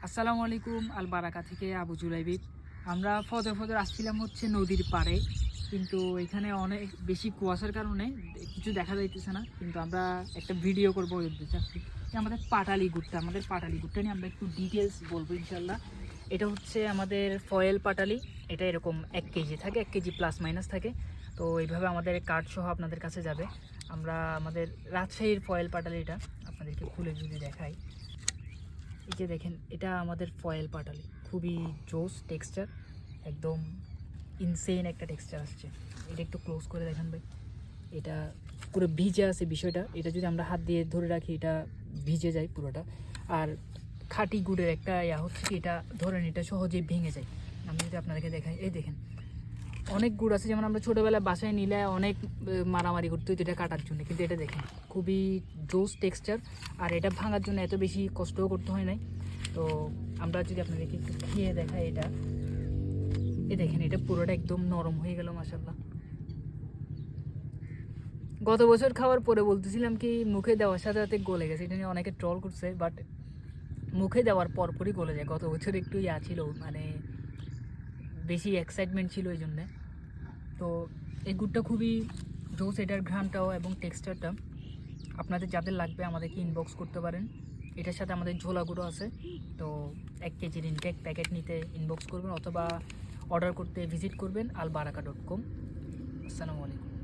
আসসালামু আলাইকুম। আল বারাকা থেকে আবু জুলাইবিব। আমরা ফজর আসছিলাম হচ্ছে নদীর পাড়ে, কিন্তু এখানে অনেক বেশি কুয়াশার কারণে কিছু দেখা যাইতেছে না, কিন্তু আমরা একটা ভিডিও করবো ওই উদ্দেশ্যে আসছি। আমাদের পাটালি গুড়টা নিয়ে আমরা একটু ডিটেলস বলবো ইনশাল্লাহ। এটা হচ্ছে আমাদের ফয়েল পাটালি। এটা এরকম 1 কেজি থাকে, 1 কেজি প্লাস মাইনাস থাকে। তো এইভাবে আমাদের কার্ড সহ আপনাদের কাছে যাবে। আমরা আমাদের রাজশাহীর ফয়েল পাটালি, এটা আপনাদেরকে খুলে যদি দেখাই, এই যে দেখেন, এটা আমাদের ফয়েল পাটালি। খুবই জোস টেক্সচার, একদম ইনসেন একটা টেক্সচার আসছে। এটা একটু ক্লোজ করে দেখেন ভাই, এটা পুরো ভিজে আছে বিষয়টা। এটা যদি আমরা হাত দিয়ে ধরে রাখি, এটা ভিজে যায় পুরোটা। আর খাঁটি গুড়ের একটা হচ্ছে কি, এটা ধরেন এটা সহজেই ভেঙে যায়। আমি যদি আপনাদেরকে দেখাই, এই দেখেন, অনেক গুড় আছে যেমন আমরা ছোটোবেলায় বাসায় নিলে অনেক মারামারি করতে হতো এটা কাটার জন্য, কিন্তু এটা দেখেন খুবই জোস টেক্সচার। আর এটা ভাঙার জন্য এত বেশি কষ্টও করতে হয় নাই। তো আমরা যদি আপনাদেরকে একটু খেয়ে দেখাই, এটা দেখেন, এটা পুরোটা একদম নরম হয়ে গেল মাশাআল্লাহ। গত বছর খাওয়ার পরে বলতেছিলাম কি মুখে দেওয়ার সাথে সাথে গলে গেছে, এটা নিয়ে অনেকে ট্রল করছে, বাট মুখে দেওয়ার পরপরই গলে যায়। গত বছর একটু ছিল, মানে বেশি এক্সাইটমেন্ট ছিল এই জন্যে। তো এই গুড়টা খুবই জোস, এটার ঘ্রাণটাও এবং টেক্সচারটা। আপনাদের যাদের লাগবে আমাদেরকে ইনবক্স করতে পারেন। এটার সাথে আমাদের ঝোলা গুঁড়ো আছে। তো 1 কেজির ইনটেক প্যাকেট নিতে ইনবক্স করবেন, অথবা অর্ডার করতে ভিজিট করবেন albaraka.com। আসসালামু আলাইকুম।